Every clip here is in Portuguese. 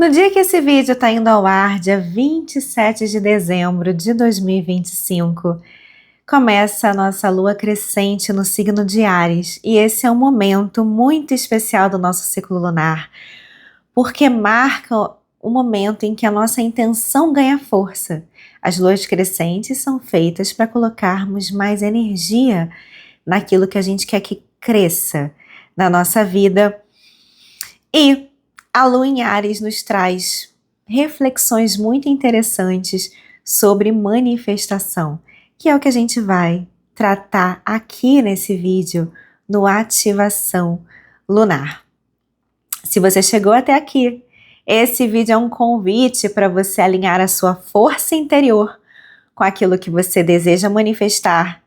No dia que esse vídeo está indo ao ar, dia 27 de dezembro de 2025, começa a nossa lua crescente no signo de Áries, e esse é um momento muito especial do nosso ciclo lunar, porque marca o momento em que a nossa intenção ganha força. As luas crescentes são feitas para colocarmos mais energia naquilo que a gente quer que cresça na nossa vida. E a lua em Áries nos traz reflexões muito interessantes sobre manifestação, que é o que a gente vai tratar aqui nesse vídeo no Ativação Lunar. Se você chegou até aqui, esse vídeo é um convite para você alinhar a sua força interior com aquilo que você deseja manifestar,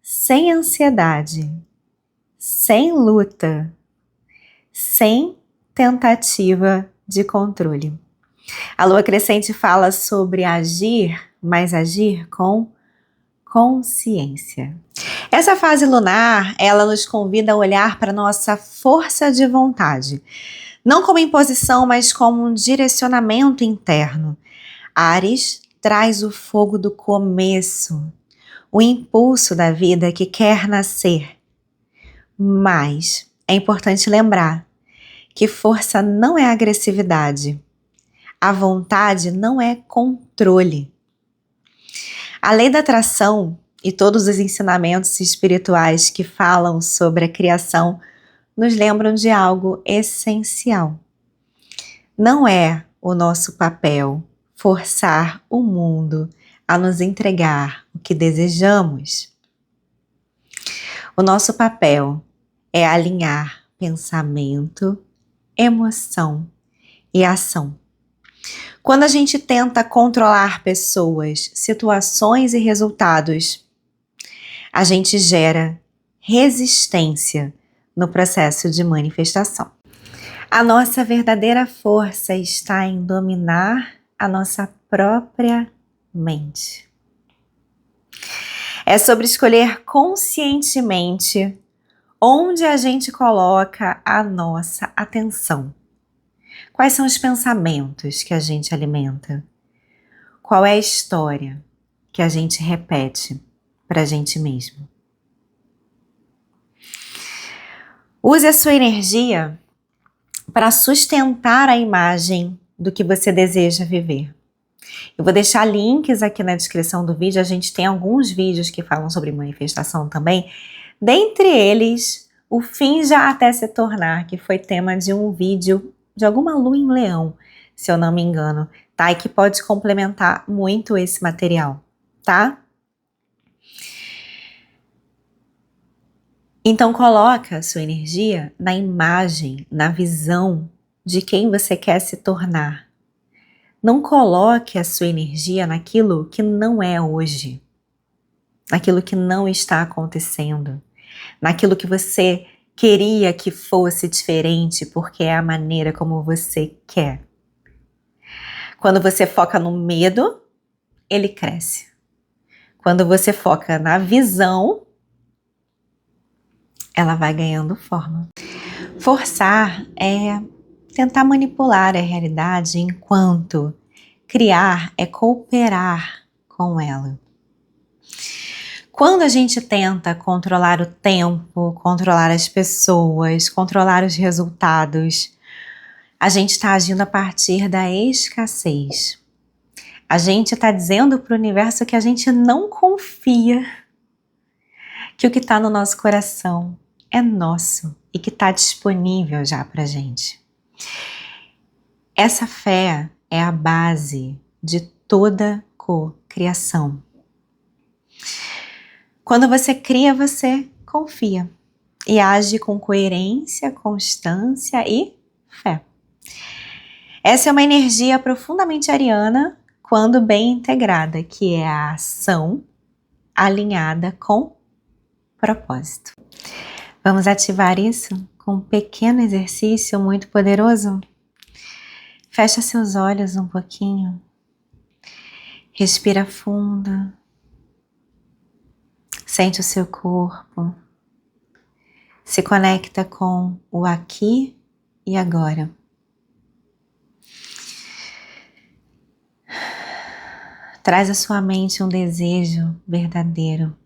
sem ansiedade, sem luta, sem tentativa de controle. A lua crescente fala sobre agir, mas agir com consciência. Essa fase lunar, ela nos convida a olhar para nossa força de vontade, não como imposição, mas como um direcionamento interno. Áries traz o fogo do começo, o impulso da vida que quer nascer. Mas é importante lembrar que força não é agressividade. A vontade não é controle. A lei da atração e todos os ensinamentos espirituais que falam sobre a criação nos lembram de algo essencial. Não é o nosso papel forçar o mundo a nos entregar o que desejamos. O nosso papel é alinhar pensamento, emoção e ação. Quando a gente tenta controlar pessoas, situações e resultados, a gente gera resistência no processo de manifestação. A nossa verdadeira força está em dominar a nossa própria mente. É sobre escolher conscientemente onde a gente coloca a nossa atenção. Quais são os pensamentos que a gente alimenta? Qual é a história que a gente repete para a gente mesmo? Use a sua energia para sustentar a imagem do que você deseja viver. Eu vou deixar links aqui na descrição do vídeo, a gente tem alguns vídeos que falam sobre manifestação também. Dentre eles, o fim já até se tornar, que foi tema de um vídeo de alguma lua em leão, se eu não me engano, tá? E que pode complementar muito esse material, tá? Então coloca a sua energia na imagem, na visão de quem você quer se tornar. Não coloque a sua energia naquilo que não é hoje, naquilo que não está acontecendo, naquilo que você queria que fosse diferente porque é a maneira como você quer. Quando você foca no medo, ele cresce. Quando você foca na visão, ela vai ganhando forma. Forçar é tentar manipular a realidade, enquanto criar é cooperar com ela. Quando a gente tenta controlar o tempo, controlar as pessoas, controlar os resultados, a gente está agindo a partir da escassez. A gente está dizendo para o universo que a gente não confia, que o que está no nosso coração é nosso e que está disponível já para a gente. Essa fé é a base de toda cocriação. Quando você cria, você confia e age com coerência, constância e fé. Essa é uma energia profundamente ariana quando bem integrada, que é a ação alinhada com propósito. Vamos ativar isso com um pequeno exercício muito poderoso? Fecha seus olhos um pouquinho. Respira fundo. Sente o seu corpo. Se conecta com o aqui e agora. Traz à sua mente um desejo verdadeiro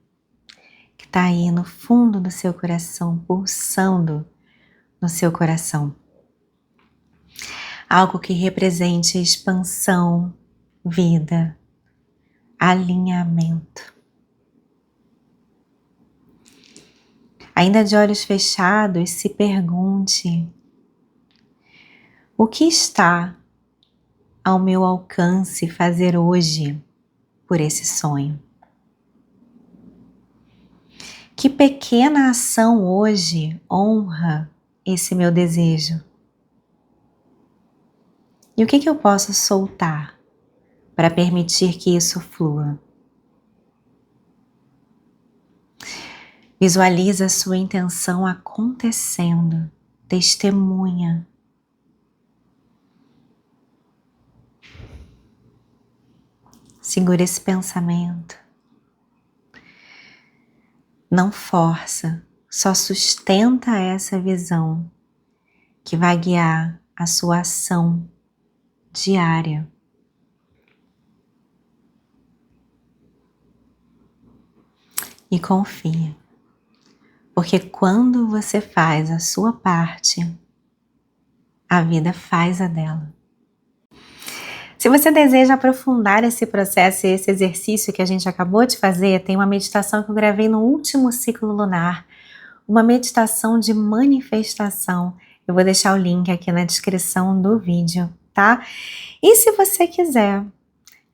que está aí no fundo do seu coração, pulsando no seu coração. Algo que represente expansão, vida, alinhamento. Ainda de olhos fechados, se pergunte: o que está ao meu alcance fazer hoje por esse sonho? Que pequena ação hoje honra esse meu desejo? E o que eu posso soltar para permitir que isso flua? Visualiza a sua intenção acontecendo, testemunha. Segura esse pensamento. Não força, só sustenta essa visão que vai guiar a sua ação diária. E confia, porque quando você faz a sua parte, a vida faz a dela. Se você deseja aprofundar esse processo e esse exercício que a gente acabou de fazer, tem uma meditação que eu gravei no último ciclo lunar, uma meditação de manifestação. Eu vou deixar o link aqui na descrição do vídeo, tá? E se você quiser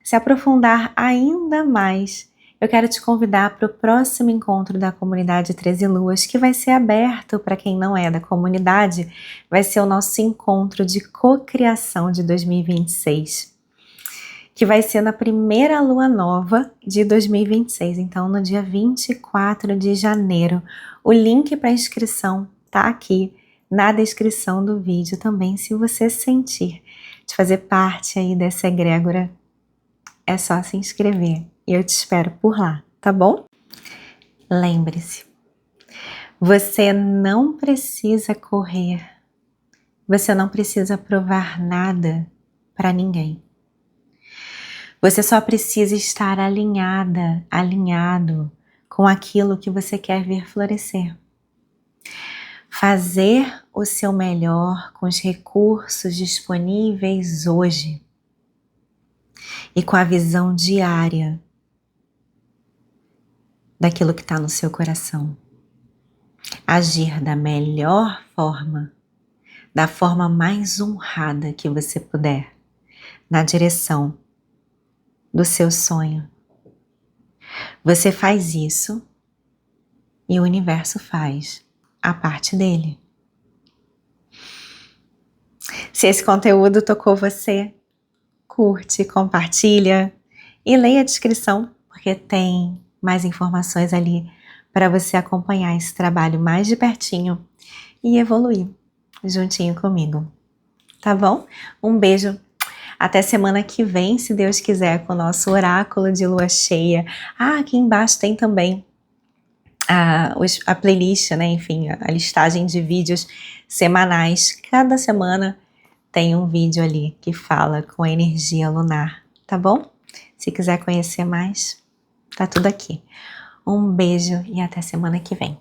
se aprofundar ainda mais, eu quero te convidar para o próximo encontro da comunidade 13 Luas, que vai ser aberto para quem não é da comunidade. Vai ser o nosso encontro de cocriação de 2026, que vai ser na primeira lua nova de 2026, então no dia 24 de janeiro. O link para inscrição tá aqui na descrição do vídeo também. Se você sentir de fazer parte aí dessa egrégora, é só se inscrever e eu te espero por lá, tá bom? Lembre-se, você não precisa correr, você não precisa provar nada para ninguém. Você só precisa estar alinhada, alinhado com aquilo que você quer ver florescer. Fazer o seu melhor com os recursos disponíveis hoje e com a visão diária daquilo que está no seu coração. Agir da melhor forma, da forma mais honrada que você puder, na direção do seu sonho. Você faz isso e o universo faz a parte dele. Se esse conteúdo tocou você, curte, compartilha e leia a descrição, porque tem mais informações ali para você acompanhar esse trabalho mais de pertinho e evoluir juntinho comigo. Tá bom? Um beijo. Até semana que vem, se Deus quiser, com o nosso oráculo de lua cheia. Aqui embaixo tem também a playlist, né? Enfim, a listagem de vídeos semanais. Cada semana tem um vídeo ali que fala com a energia lunar, tá bom? Se quiser conhecer mais, tá tudo aqui. Um beijo e até semana que vem.